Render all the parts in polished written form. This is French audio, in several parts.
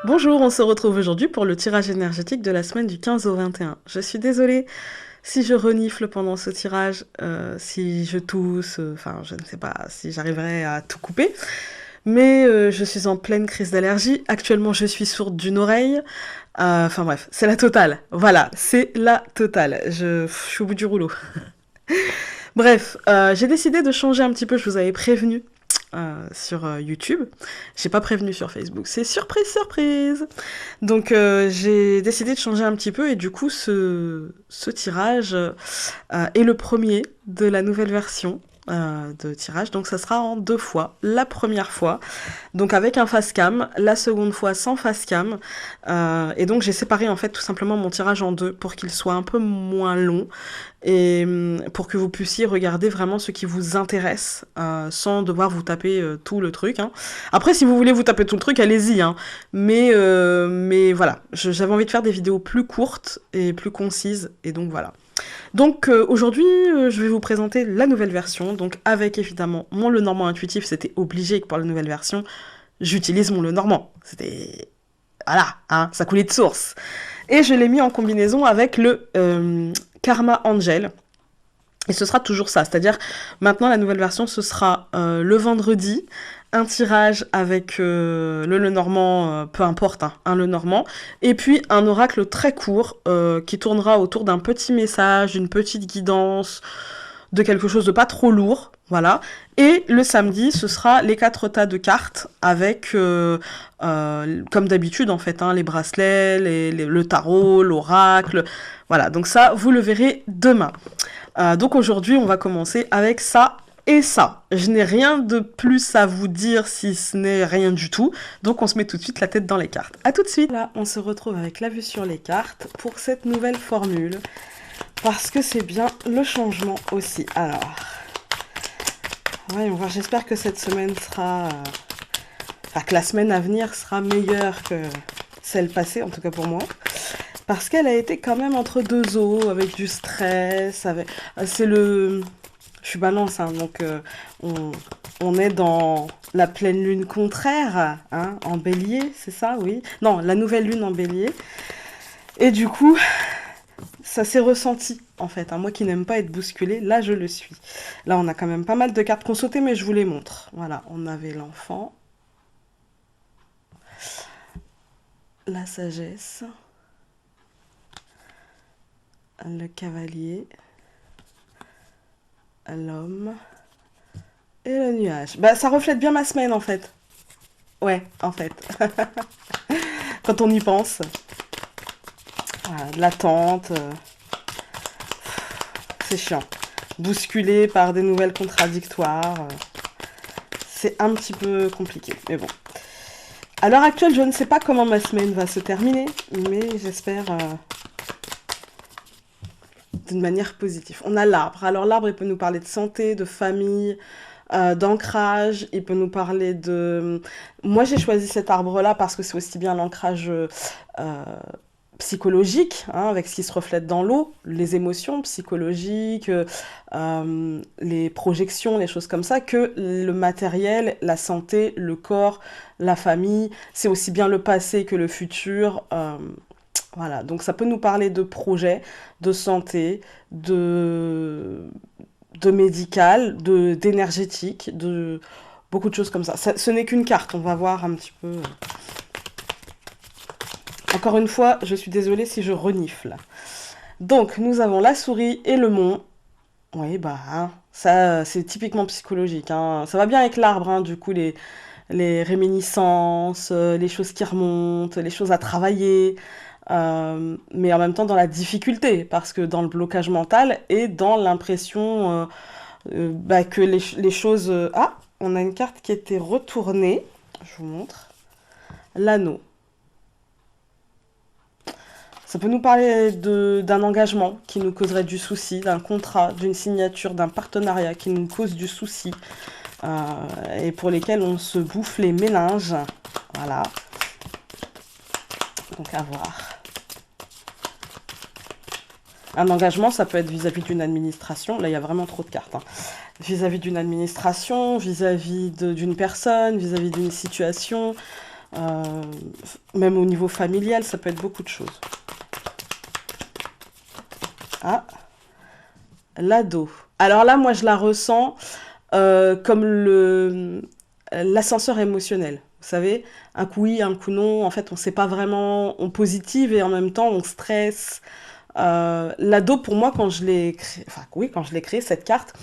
Bonjour, on se retrouve aujourd'hui pour le tirage énergétique de la semaine du 15 au 21. Je suis désolée si je renifle pendant ce tirage, si je tousse, enfin je ne sais pas si j'arriverai à tout couper, mais je suis en pleine crise d'allergie. Actuellement je suis sourde d'une oreille, enfin bref, c'est la totale. Voilà, c'est la totale. Je suis au bout du rouleau. Bref, j'ai décidé de changer un petit peu, je vous avais prévenu sur YouTube. J'ai pas prévenu sur Facebook. C'est surprise, surprise. Donc j'ai décidé de changer un petit peu et du coup ce tirage est le premier de la nouvelle version de tirage. Donc ça sera en 2 fois. La première fois, donc avec un face cam, la seconde fois sans face cam. Et donc j'ai séparé en fait tout simplement mon tirage en 2 pour qu'il soit un peu moins long et pour que vous puissiez regarder vraiment ce qui vous intéresse sans devoir vous taper tout le truc. Hein. Après, si vous voulez vous taper tout le truc, allez-y. Hein. Mais voilà, j'avais envie de faire des vidéos plus courtes et plus concises, et donc voilà. Donc aujourd'hui, je vais vous présenter la nouvelle version, donc avec évidemment mon Lenormand intuitif, c'était obligé que pour la nouvelle version, j'utilise mon Lenormand. C'était... Voilà, hein, ça coulait de source. Et je l'ai mis en combinaison avec le Karma Angel. Et ce sera toujours ça, c'est-à-dire maintenant la nouvelle version ce sera le vendredi, un tirage avec le Lenormand, peu importe, hein, un Lenormand, et puis un oracle très court qui tournera autour d'un petit message, d'une petite guidance, de quelque chose de pas trop lourd, voilà. Et le samedi, ce sera les 4 tas de cartes avec, comme d'habitude en fait, hein, les bracelets, le tarot, l'oracle, voilà. Donc ça, vous le verrez demain. Donc aujourd'hui, on va commencer avec ça et ça. Je n'ai rien de plus à vous dire si ce n'est rien du tout. Donc on se met tout de suite la tête dans les cartes. A tout de suite. Là, on se retrouve avec la vue sur les cartes pour cette nouvelle formule. Parce que c'est bien le changement aussi. Alors, voyons voir, j'espère que cette semaine sera... Enfin, que la semaine à venir sera meilleure que celle passée, en tout cas pour moi. Parce qu'elle a été quand même entre deux eaux, avec du stress, avec... C'est le... Je suis balance, hein, donc on est dans la pleine lune contraire, hein, en bélier, c'est ça, oui. Non, la nouvelle lune en bélier. Et du coup, ça s'est ressenti, en fait. Hein. Moi qui n'aime pas être bousculée, là, je le suis. Là, on a quand même pas mal de cartes qu'on sautait, mais je vous les montre. Voilà, on avait l'enfant. La sagesse. Le cavalier. L'homme. Et le nuage. Bah, ça reflète bien ma semaine, en fait. Ouais, en fait. Quand on y pense. Voilà, de l'attente. C'est chiant. Bousculé par des nouvelles contradictoires. C'est un petit peu compliqué, mais bon. À l'heure actuelle, je ne sais pas comment ma semaine va se terminer, mais j'espère d'une manière positive. On a l'arbre. Alors l'arbre, il peut nous parler de santé, de famille, d'ancrage. Il peut nous parler de... Moi, j'ai choisi cet arbre-là parce que c'est aussi bien l'ancrage psychologique, hein, avec ce qui se reflète dans l'eau, les émotions psychologiques, les projections, les choses comme ça, que le matériel, la santé, le corps, la famille. C'est aussi bien le passé que le futur. Voilà, donc ça peut nous parler de projets, de santé, de médical, d'énergétique, de beaucoup de choses comme ça. Ce n'est qu'une carte, on va voir un petit peu. Encore une fois, je suis désolée si je renifle. Donc, nous avons la souris et le mont. Oui, bah, hein, ça, c'est typiquement psychologique. Hein. Ça va bien avec l'arbre, hein, du coup, les réminiscences, les choses qui remontent, les choses à travailler. Mais en même temps dans la difficulté, parce que dans le blocage mental et dans l'impression bah, que les choses... Ah, on a une carte qui a été retournée. Je vous montre. L'anneau. Ça peut nous parler d'un engagement qui nous causerait du souci, d'un contrat, d'une signature, d'un partenariat qui nous cause du souci et pour lesquels on se bouffe les méninges. Voilà. Donc à voir. Un engagement, ça peut être vis-à-vis d'une administration. Là, il y a vraiment trop de cartes. Hein. Vis-à-vis d'une administration, vis-à-vis d'une personne, vis-à-vis d'une situation. Euh, Même au niveau familial, ça peut être beaucoup de choses. Ah, l'ado. Alors là, moi, je la ressens comme l'ascenseur émotionnel. Vous savez, un coup oui, un coup non. En fait, on ne sait pas vraiment, on positive et en même temps, on stresse. L'ado, pour moi, quand je l'ai créé, enfin oui, quand je l'ai créé, cette carte,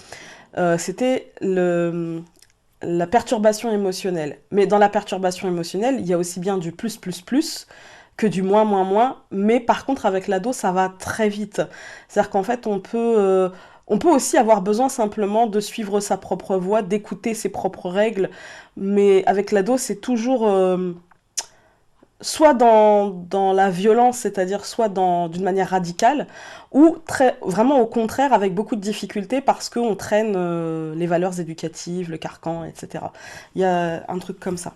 c'était la perturbation émotionnelle. Mais dans la perturbation émotionnelle, il y a aussi bien du plus, plus, plus que du moins, moins, moins. Mais par contre, avec l'ado, ça va très vite. C'est-à-dire qu'en fait, on peut aussi avoir besoin simplement de suivre sa propre voie, d'écouter ses propres règles. Mais avec l'ado, c'est toujours soit dans la violence, c'est-à-dire soit d'une manière radicale, ou vraiment au contraire avec beaucoup de difficultés parce qu'on traîne les valeurs éducatives, le carcan, etc. Il y a un truc comme ça.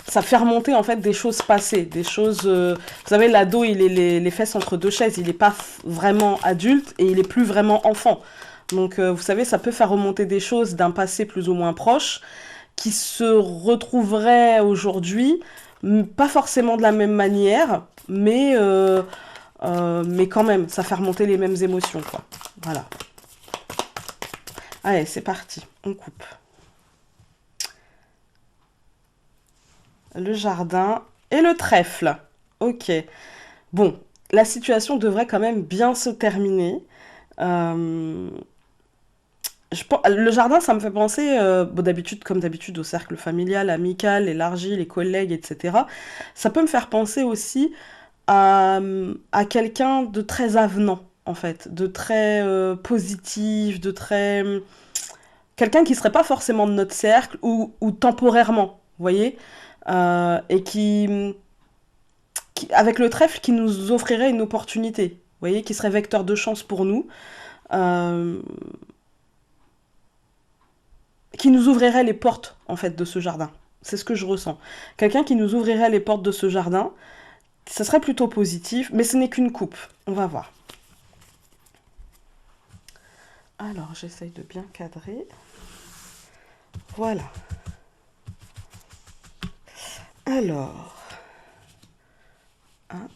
Ça fait remonter en fait des choses passées, des choses... vous savez, l'ado, il est les fesses entre deux chaises, il n'est pas vraiment adulte et il est plus vraiment enfant. Donc vous savez, ça peut faire remonter des choses d'un passé plus ou moins proche qui se retrouveraient aujourd'hui, pas forcément de la même manière, mais quand même, ça fait remonter les mêmes émotions, quoi. Voilà. Allez, c'est parti, on coupe. Le jardin et le trèfle. Ok. Bon, la situation devrait quand même bien se terminer. Euh, le jardin, ça me fait penser, bon, d'habitude, comme d'habitude, au cercle familial, amical, élargi, les collègues, etc. Ça peut me faire penser aussi à quelqu'un de très avenant, en fait, de très positif, de très... quelqu'un qui serait pas forcément de notre cercle ou temporairement, vous voyez. Et avec le trèfle, qui nous offrirait une opportunité, vous voyez, qui serait vecteur de chance pour nous, euh, qui nous ouvrirait les portes, en fait, de ce jardin. C'est ce que je ressens. Quelqu'un qui nous ouvrirait les portes de ce jardin, ça serait plutôt positif, mais ce n'est qu'une coupe. On va voir. Alors, j'essaye de bien cadrer. Voilà. Alors, un,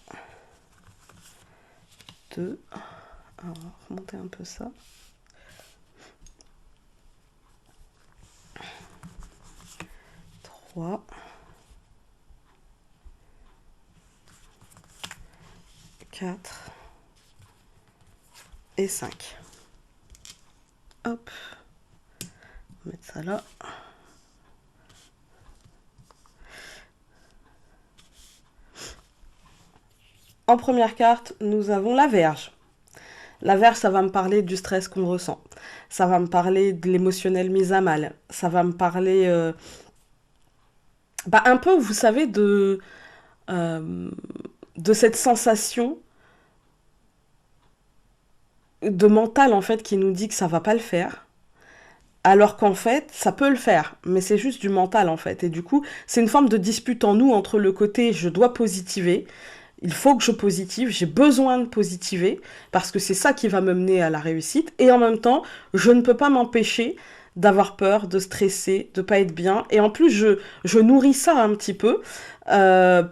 deux. Alors, on va remonter un peu ça. 3, 4 et 5. Hop, on va mettre ça là. En première carte, nous avons la Vierge. La Vierge, ça va me parler du stress qu'on ressent. Ça va me parler de l'émotionnel mis à mal. Ça va me parler un peu, vous savez, euh, de cette sensation de mental, en fait, qui nous dit que ça va pas le faire. Alors qu'en fait, ça peut le faire, mais c'est juste du mental, en fait. Et du coup, c'est une forme de dispute en nous entre le côté je dois positiver, il faut que je positive, j'ai besoin de positiver, parce que c'est ça qui va me mener à la réussite, et en même temps, je ne peux pas m'empêcher d'avoir peur, de stresser, de pas être bien, et en plus, je nourris ça un petit peu, en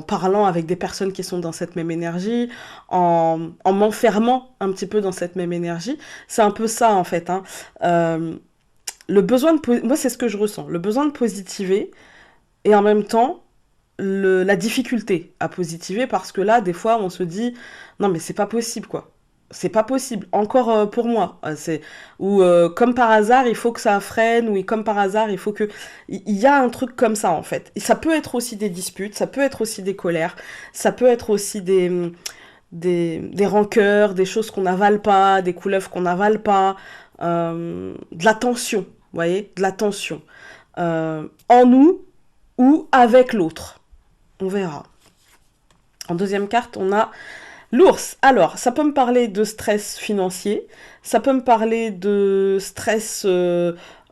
parlant avec des personnes qui sont dans cette même énergie, en m'enfermant un petit peu dans cette même énergie, c'est un peu ça, en fait, hein. Euh, moi, c'est ce que je ressens, le besoin de positiver, et en même temps, la difficulté à positiver parce que là, des fois, on se dit non, mais c'est pas possible, quoi. C'est pas possible. Encore pour moi. Ou comme par hasard, il faut que ça freine, ou comme par hasard, il faut que. Il y a un truc comme ça, en fait. Et ça peut être aussi des disputes, ça peut être aussi des colères, ça peut être aussi des rancœurs, des choses qu'on n'avale pas, des couleuvres qu'on n'avale pas, de la tension, vous voyez, de la tension. En nous ou avec l'autre. On verra. En deuxième carte, on a l'ours. Alors, ça peut me parler de stress financier, ça peut me parler de stress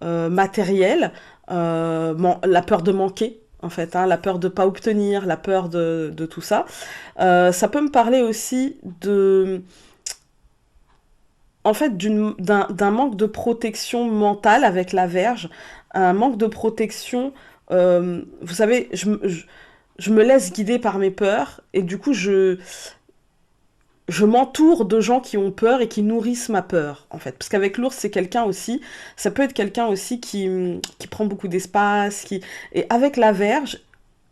matériel, la peur de manquer, en fait, hein, la peur de ne pas obtenir, la peur de tout ça. Ça peut me parler aussi en fait, d'un manque de protection mentale avec la Vierge, un manque de protection Vous savez, je me laisse guider par mes peurs et du coup, je m'entoure de gens qui ont peur et qui nourrissent ma peur, en fait. Parce qu'avec l'ours, c'est quelqu'un aussi, ça peut être quelqu'un aussi qui prend beaucoup d'espace, qui... Et avec la verge,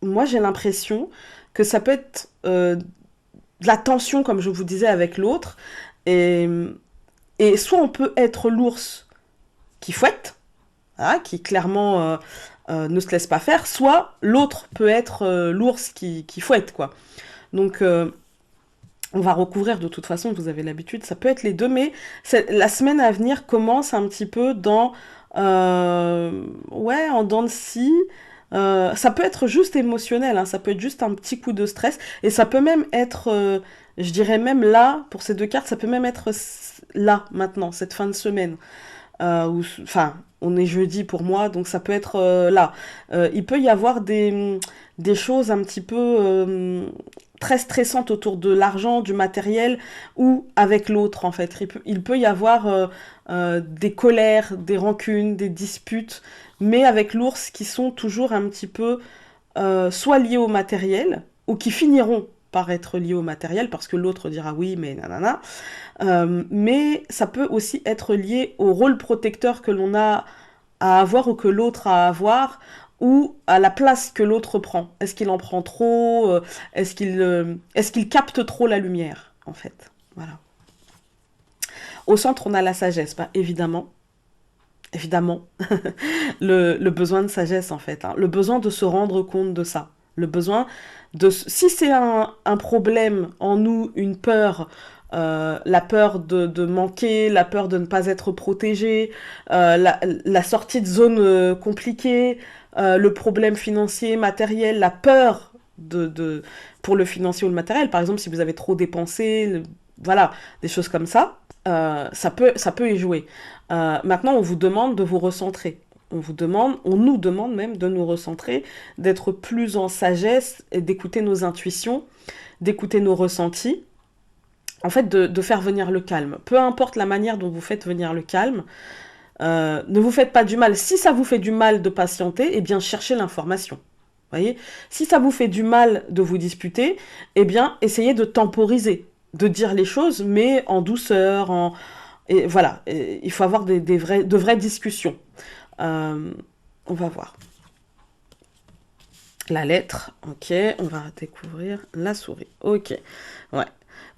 moi, j'ai l'impression que ça peut être de la tension, comme je vous disais, avec l'autre. Et, et soit on peut être l'ours qui fouette, hein, qui clairement ne se laisse pas faire, soit l'autre peut être l'ours qui fouette, quoi. Donc, on va recouvrir de toute façon, vous avez l'habitude, ça peut être les deux, mais la semaine à venir commence un petit peu dans... ouais, en dents de scie. Ça peut être juste émotionnel, hein, ça peut être juste un petit coup de stress, et ça peut même être, je dirais même là, pour ces deux cartes, ça peut même être là, maintenant, cette fin de semaine. Enfin, on est jeudi pour moi, donc ça peut être là. Il peut y avoir des choses un petit peu très stressantes autour de l'argent, du matériel, ou avec l'autre en fait. Il peut y avoir des colères, des rancunes, des disputes, mais avec l'ours qui sont toujours un petit peu soit liées au matériel, ou qui finiront par être liées au matériel, parce que l'autre dira oui, mais nanana. Mais ça peut aussi être lié au rôle protecteur que l'on a à avoir ou que l'autre a à avoir, ou à la place que l'autre prend. Est-ce qu'il en prend trop est-ce qu'il capte trop la lumière, en fait. Voilà. Au centre, on a la sagesse, bah, évidemment. Évidemment, le besoin de sagesse, en fait. Hein. Le besoin de se rendre compte de ça. Le besoin de... Si c'est un problème en nous, une peur, la peur de manquer, la peur de ne pas être protégé, la sortie de zone compliquée, le problème financier, matériel, la peur pour le financier ou le matériel. Par exemple, si vous avez trop dépensé, voilà, des choses comme ça, ça peut y jouer. Maintenant, on vous demande de vous recentrer. On nous demande même de nous recentrer, d'être plus en sagesse et d'écouter nos intuitions, d'écouter nos ressentis. En fait, de faire venir le calme. Peu importe la manière dont vous faites venir le calme, ne vous faites pas du mal. Si ça vous fait du mal de patienter, eh bien, cherchez l'information. Voyez, si ça vous fait du mal de vous disputer, eh bien, essayez de temporiser, de dire les choses, mais en douceur, et voilà, il faut avoir de vraies discussions. On va voir. La lettre, ok, on va découvrir la souris, ok, ouais.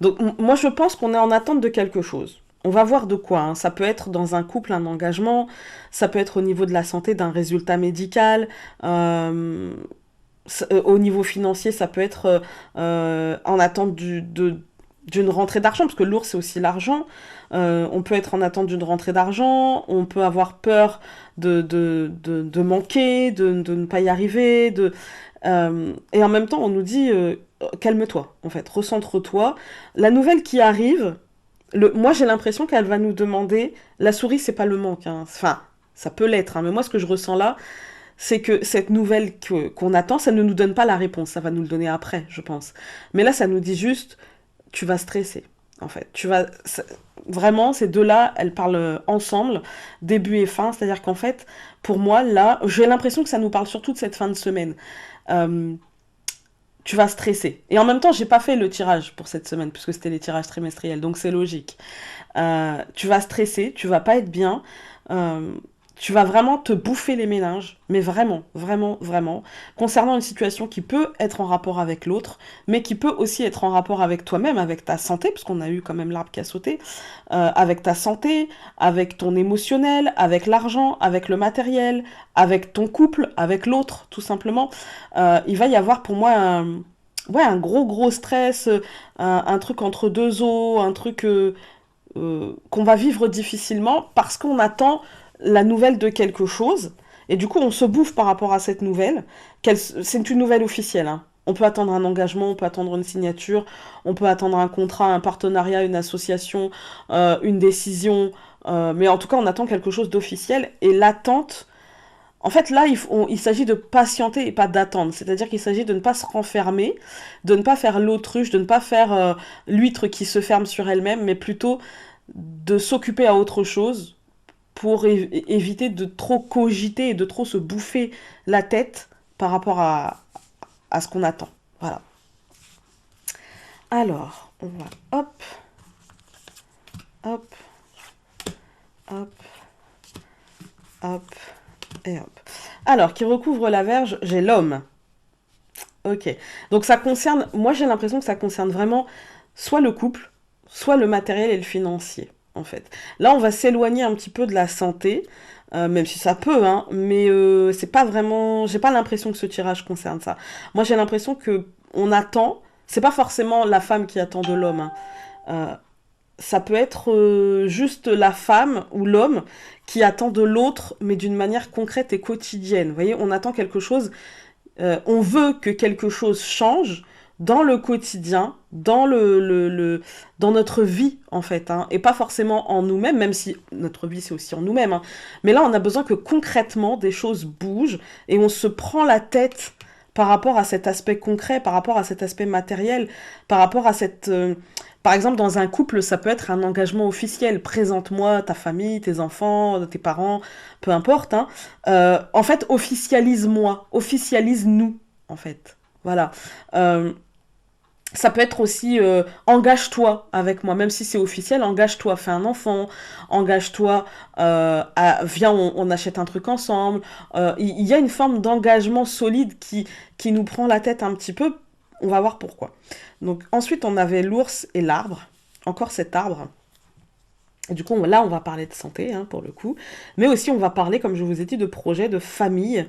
Donc moi je pense qu'on est en attente de quelque chose. On va voir de quoi, hein. Ça peut être dans un couple, un engagement, ça peut être au niveau de la santé, d'un résultat médical, au niveau financier, ça peut être en attente d'une rentrée d'argent, parce que l'ours, c'est aussi l'argent. On peut être en attente d'une rentrée d'argent, on peut avoir peur de manquer, de ne pas y arriver. Et en même temps, on nous dit, calme-toi, en fait, recentre-toi. La nouvelle qui arrive, moi, j'ai l'impression qu'elle va nous demander, la souris, c'est pas le manque, hein. Enfin, ça peut l'être, hein, mais moi, ce que je ressens là, c'est que cette nouvelle qu'on attend, ça ne nous donne pas la réponse, ça va nous le donner après, je pense. Mais là, ça nous dit juste, tu vas stresser, en fait. Vraiment, ces deux-là, elles parlent ensemble, début et fin, c'est-à-dire qu'en fait, pour moi, là, j'ai l'impression que ça nous parle surtout de cette fin de semaine. Euh, Tu vas stresser. Et en même temps, j'ai pas fait le tirage pour cette semaine, puisque c'était les tirages trimestriels, donc c'est logique. Tu vas stresser, tu vas pas être bien, euh, tu vas vraiment te bouffer les méninges, mais vraiment, vraiment, vraiment, concernant une situation qui peut être en rapport avec l'autre, mais qui peut aussi être en rapport avec toi-même, avec ta santé, parce qu'on a eu quand même l'arbre qui a sauté, avec ta santé, avec ton émotionnel, avec l'argent, avec le matériel, avec ton couple, avec l'autre, tout simplement. Il va y avoir pour moi ouais, un gros stress, un truc entre deux eaux, un truc qu'on va vivre difficilement parce qu'on attend la nouvelle de quelque chose. Et du coup, on se bouffe par rapport à cette nouvelle. C'est une nouvelle officielle. Hein. On peut attendre un engagement, on peut attendre une signature, on peut attendre un contrat, un partenariat, une association, une décision. Mais en tout cas, on attend quelque chose d'officiel. Et l'attente, en fait, là, il s'agit de patienter et pas d'attendre. C'est-à-dire qu'il s'agit de ne pas se renfermer, de ne pas faire l'autruche, de ne pas faire l'huître qui se ferme sur elle-même, mais plutôt de s'occuper à autre chose pour éviter de trop cogiter et de trop se bouffer la tête par rapport à ce qu'on attend. Voilà. Alors, on va hop, hop, hop, hop, et hop. Alors, qui recouvre la Vierge, j'ai l'homme. Ok. Donc ça concerne, moi j'ai l'impression que ça concerne vraiment soit le couple, soit le matériel et le financier, en fait. Là, on va s'éloigner un petit peu de la santé, même si ça peut, hein, mais c'est pas vraiment, j'ai pas l'impression que ce tirage concerne ça. Moi, j'ai l'impression que on attend, c'est pas forcément la femme qui attend de l'homme, hein. Euh, Ça peut être juste la femme ou l'homme qui attend de l'autre, mais d'une manière concrète et quotidienne. Vous voyez, on attend quelque chose, on veut que quelque chose change dans le quotidien, dans notre vie, en fait, hein, et pas forcément en nous-mêmes, même si notre vie, c'est aussi en nous-mêmes, hein. Mais là, on a besoin que concrètement, des choses bougent, et on se prend la tête par rapport à cet aspect concret, par rapport à cet aspect matériel, par rapport à cette... par exemple, dans un couple, ça peut être un engagement officiel. Présente-moi ta famille, tes enfants, tes parents, peu importe, hein. En fait, officialise-moi, officialise-nous, en fait. Voilà. Euh, Ça peut être aussi engage-toi avec moi, même si c'est officiel, engage-toi, fais un enfant, engage-toi, viens, on achète un truc ensemble. Il y a une forme d'engagement solide qui nous prend la tête un petit peu. On va voir pourquoi. Donc ensuite, on avait l'ours et l'arbre. Encore cet arbre. Et du coup, là, on va parler de santé, hein, pour le coup. Mais aussi, on va parler, comme je vous ai dit, de projets, de famille,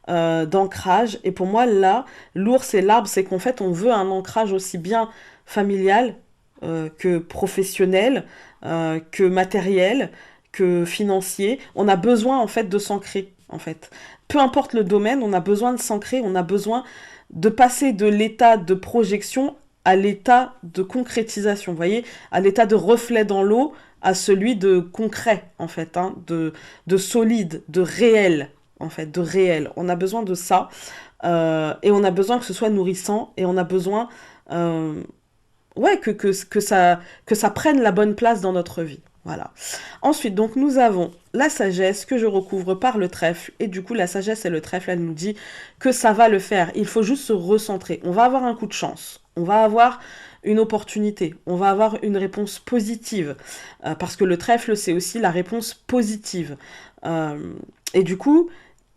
d'ancrage. Et pour moi, là, l'ours et l'arbre, c'est qu'en fait, on veut un ancrage aussi bien familial que professionnel, que matériel, que financier. On a besoin, en fait, de s'ancrer, en fait. Peu importe le domaine, on a besoin de s'ancrer, on a besoin de passer de l'état de projection à l'état de concrétisation, vous voyez, à l'état de reflet dans l'eau, à celui de concret, en fait, hein, de solide, de réel, en fait, de réel. On a besoin de ça, et on a besoin que ce soit nourrissant, et on a besoin, euh, ouais, que ça prenne la bonne place dans notre vie. Voilà. Ensuite, donc, nous avons la sagesse que je recouvre par le trèfle. Et du coup, la sagesse et le trèfle, elle nous dit que ça va le faire. Il faut juste se recentrer. On va avoir un coup de chance. On va avoir une opportunité. On va avoir une réponse positive. Parce que le trèfle, c'est aussi la réponse positive. Et du coup,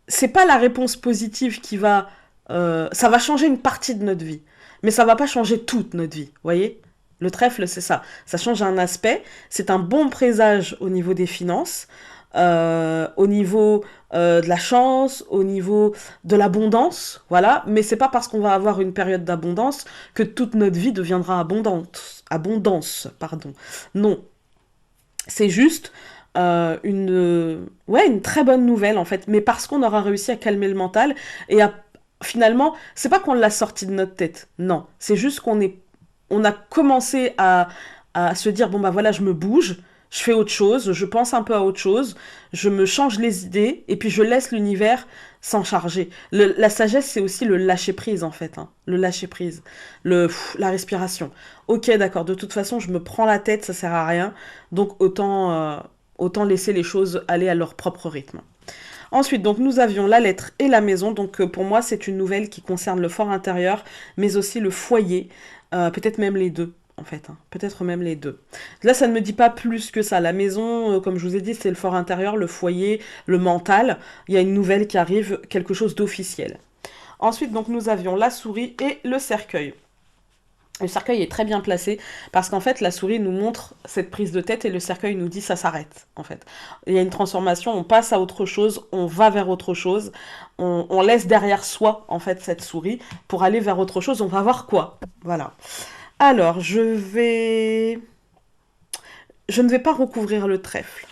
c'est pas la réponse positive qui va... ça va changer une partie de notre vie. Mais ça va pas changer toute notre vie, voyez. Le trèfle, c'est ça. Ça change un aspect. C'est un bon présage au niveau des finances, au niveau de la chance, au niveau de l'abondance, voilà. Mais c'est pas parce qu'on va avoir une période d'abondance que toute notre vie deviendra abondante. Abondance, pardon. Non. C'est juste ouais, une très bonne nouvelle, en fait. Mais parce qu'on aura réussi à calmer le mental et à finalement, c'est pas qu'on l'a sorti de notre tête, non. C'est juste on a commencé à se dire, bon bah voilà, je me bouge, je fais autre chose, je pense un peu à autre chose, je me change les idées, et puis je laisse l'univers s'en charger. La sagesse, c'est aussi le lâcher prise, en fait, hein. Le lâcher prise, la respiration. Ok, d'accord, de toute façon, je me prends la tête, ça sert à rien, donc autant laisser les choses aller à leur propre rythme. Ensuite, donc nous avions la lettre et la maison. Donc pour moi, c'est une nouvelle qui concerne le fort intérieur, mais aussi le foyer, peut-être même les deux. En fait, hein. Peut-être même les deux. Là, ça ne me dit pas plus que ça. La maison, comme je vous ai dit, c'est le fort intérieur, le foyer, le mental. Il y a une nouvelle qui arrive, quelque chose d'officiel. Ensuite, donc nous avions la souris et le cercueil. Le cercueil est très bien placé parce qu'en fait la souris nous montre cette prise de tête et le cercueil nous dit ça s'arrête en fait. Il y a une transformation, on passe à autre chose, on va vers autre chose, on laisse derrière soi en fait cette souris pour aller vers autre chose, on va voir quoi. Voilà. Alors je ne vais pas recouvrir le trèfle.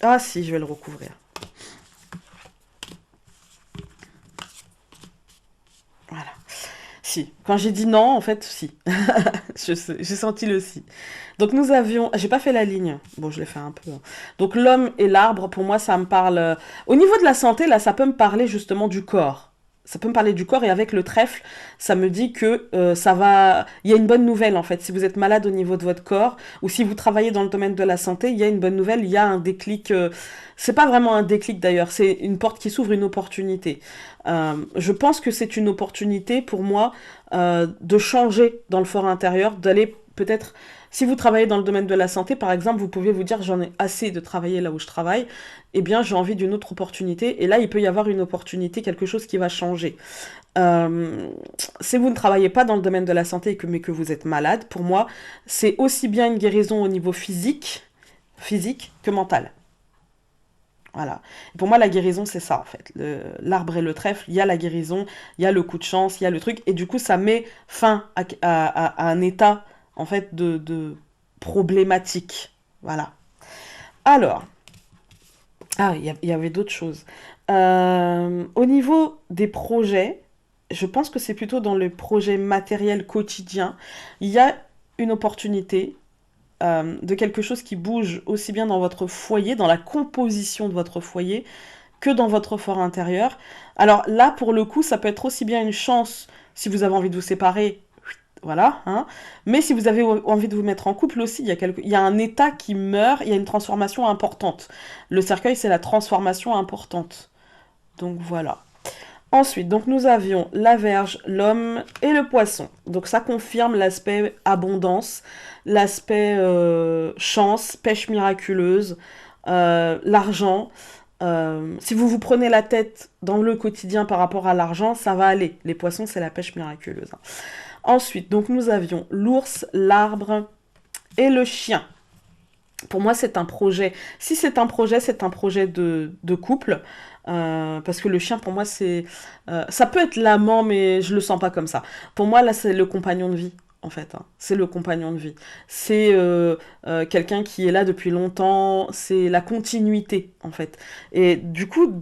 Ah si, je vais le recouvrir. Voilà. Si. Quand j'ai dit non, en fait, si. J'ai senti le si. Donc nous avions... J'ai pas fait la ligne. Bon, je l'ai fait un peu, hein. Donc l'homme et l'arbre, pour moi, ça me parle... Au niveau de la santé, là, ça peut me parler justement du corps. ça peut me parler du corps, et avec le trèfle, ça me dit que ça va... Il y a une bonne nouvelle, en fait. Si vous êtes malade au niveau de votre corps, ou si vous travaillez dans le domaine de la santé, il y a une bonne nouvelle, il y a un déclic... C'est pas vraiment un déclic, d'ailleurs, c'est une porte qui s'ouvre, une opportunité. Je pense que c'est une opportunité, pour moi, de changer dans le fort intérieur, d'aller peut-être... Si vous travaillez dans le domaine de la santé, par exemple, vous pouvez vous dire j'en ai assez de travailler là où je travaille, eh bien j'ai envie d'une autre opportunité, et là il peut y avoir une opportunité, quelque chose qui va changer. Euh, Si vous ne travaillez pas dans le domaine de la santé mais que vous êtes malade, pour moi, c'est aussi bien une guérison au niveau physique que mental. Voilà. Et pour moi, la guérison, c'est ça, en fait. L'arbre et le trèfle, il y a la guérison, il y a le coup de chance, il y a le truc. Et du coup, ça met fin à un état, en fait, de problématique. Voilà. Alors, ah, il y avait d'autres choses. Au niveau des projets, je pense que c'est plutôt dans le projet matériel quotidien. Il y a une opportunité de quelque chose qui bouge aussi bien dans votre foyer, dans la composition de votre foyer, que dans votre fort intérieur. Alors là, pour le coup, ça peut être aussi bien une chance si vous avez envie de vous séparer, voilà, hein. Mais si vous avez envie de vous mettre en couple aussi, il y a un état qui meurt, il y a une transformation importante. Le cercueil, c'est la transformation importante. Donc voilà. Ensuite, donc nous avions la Vierge, l'homme et le poisson. Donc ça confirme l'aspect abondance, l'aspect chance, pêche miraculeuse, l'argent. Si vous vous prenez la tête dans le quotidien par rapport à l'argent, ça va aller. Les poissons, c'est la pêche miraculeuse. Ensuite, donc nous avions l'ours, l'arbre et le chien. Pour moi, c'est un projet. Si c'est un projet de couple. Parce que le chien, pour moi, c'est... ça peut être l'amant, mais je le sens pas comme ça. Pour moi, là, c'est le compagnon de vie, en fait, hein. C'est le compagnon de vie. C'est quelqu'un qui est là depuis longtemps. C'est la continuité, en fait. Et du coup,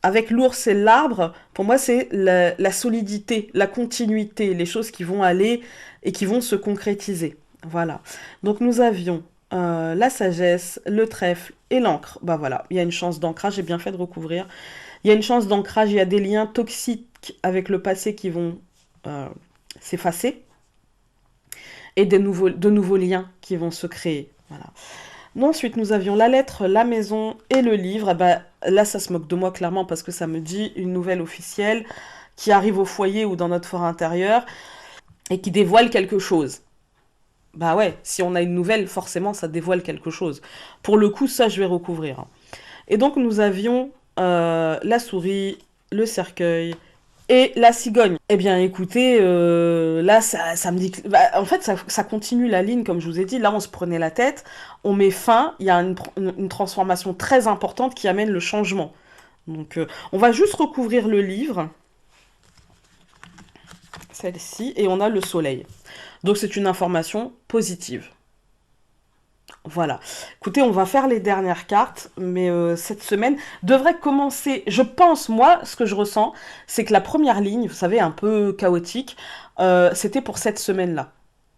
avec l'ours et l'arbre, pour moi, c'est la solidité, la continuité, les choses qui vont aller et qui vont se concrétiser. Voilà. Donc nous avions la sagesse, le trèfle et l'encre. Bah voilà, il y a une chance d'ancrage, j'ai bien fait de recouvrir. Il y a une chance d'ancrage, il y a des liens toxiques avec le passé qui vont s'effacer et de nouveaux liens qui vont se créer. Voilà. Ensuite, nous avions la lettre, la maison et le livre. Et ben, là, ça se moque de moi clairement parce que ça me dit une nouvelle officielle qui arrive au foyer ou dans notre fort intérieur et qui dévoile quelque chose. Bah ouais, si on a une nouvelle, forcément, ça dévoile quelque chose. Pour le coup, ça, je vais recouvrir, hein. Et donc, nous avions la souris, le cercueil et la cigogne. Eh bien, écoutez, là, ça me dit... Bah, en fait, ça continue la ligne, comme je vous ai dit. Là, on se prenait la tête, on met fin, il y a une transformation très importante qui amène le changement. Donc, on va juste recouvrir le livre, celle-ci, et on a le soleil. Donc, c'est une information positive. Voilà. Écoutez, on va faire les dernières cartes, mais cette semaine devrait commencer. Je pense, moi, ce que je ressens, c'est que la première ligne, vous savez, un peu chaotique, c'était pour cette semaine-là.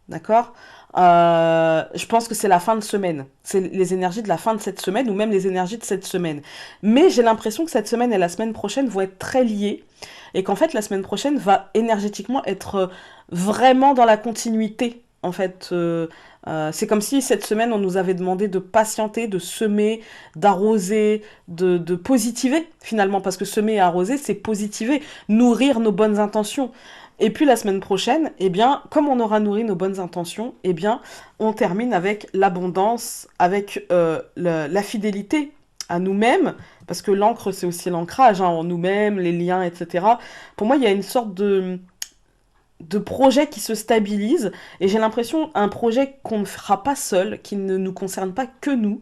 D'accord? Je pense que c'est la fin de semaine. C'est les énergies de la fin de cette semaine ou même les énergies de cette semaine. Mais j'ai l'impression que cette semaine et la semaine prochaine vont être très liées et qu'en fait, la semaine prochaine va énergétiquement être vraiment dans la continuité. En fait, c'est comme si cette semaine, on nous avait demandé de patienter, de semer, d'arroser, de positiver finalement, parce que semer et arroser, c'est positiver, nourrir nos bonnes intentions. Et puis la semaine prochaine, eh bien, comme on aura nourri nos bonnes intentions, eh bien, on termine avec l'abondance, avec la fidélité à nous-mêmes, parce que l'encre, c'est aussi l'ancrage, hein, en nous-mêmes, les liens, etc. Pour moi, il y a une sorte de projet qui se stabilise, et j'ai l'impression un projet qu'on ne fera pas seul, qui ne nous concerne pas que nous,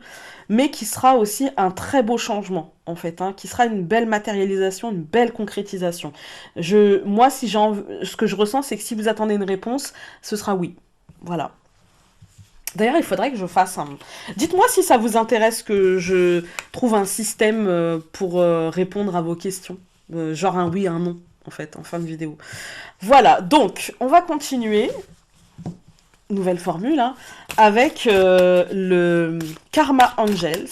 mais qui sera aussi un très beau changement, en fait, hein, qui sera une belle matérialisation, une belle concrétisation. Moi, ce que je ressens, c'est que si vous attendez une réponse, ce sera oui. Voilà. D'ailleurs, il faudrait que je fasse un... Dites-moi si ça vous intéresse que je trouve un système pour répondre à vos questions. Genre un oui, un non, en fait, en fin de vidéo. Voilà, donc, on va continuer, nouvelle formule, hein, avec le Karma Angels.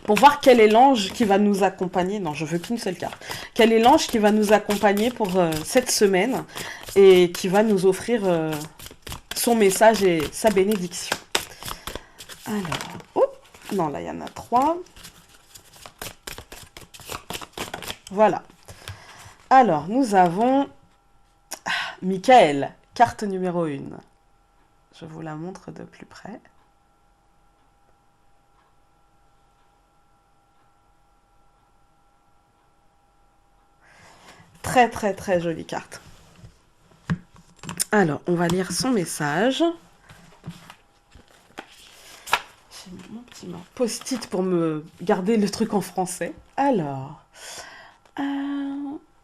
pour voir quel est l'ange qui va nous accompagner. Non, je veux qu'une seule carte. Quel est l'ange qui va nous accompagner pour cette semaine et qui va nous offrir son message et sa bénédiction. Alors, oh, non, là, il y en a 3. Voilà. Alors, nous avons Michael, carte numéro 1. Je vous la montre de plus près. Très, très, très jolie carte. Alors, on va lire son message. J'ai mis mon petit post-it pour me garder le truc en français. Alors,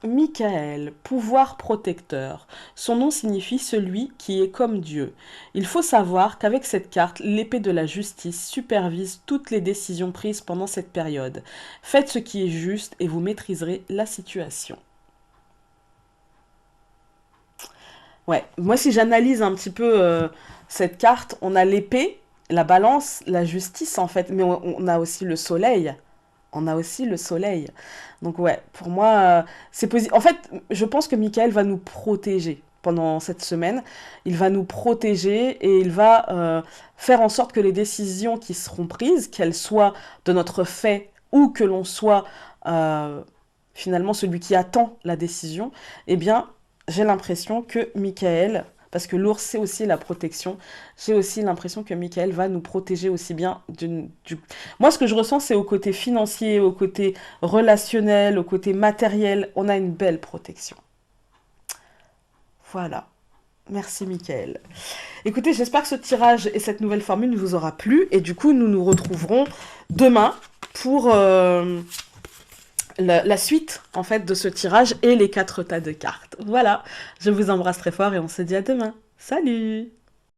Michael, pouvoir protecteur. Son nom signifie celui qui est comme Dieu. Il faut savoir qu'avec cette carte, l'épée de la justice supervise toutes les décisions prises pendant cette période. Faites ce qui est juste et vous maîtriserez la situation. Ouais, moi si j'analyse un petit peu cette carte, on a l'épée, la balance, la justice en fait, mais on a aussi le soleil. On a aussi le soleil. Donc ouais, pour moi, c'est positif. En fait, je pense que Michael va nous protéger pendant cette semaine. Il va nous protéger et il va faire en sorte que les décisions qui seront prises, qu'elles soient de notre fait ou que l'on soit finalement celui qui attend la décision, eh bien, j'ai l'impression que Michael, parce que l'ours c'est aussi la protection, j'ai aussi l'impression que Michael va nous protéger aussi bien Moi ce que je ressens c'est au côté financier, au côté relationnel, au côté matériel, on a une belle protection. Voilà. Merci Michael. Écoutez, j'espère que ce tirage et cette nouvelle formule vous aura plu et du coup nous nous retrouverons demain pour la suite en fait de ce tirage et les 4 tas de cartes. Voilà, je vous embrasse très fort et on se dit à demain. Salut!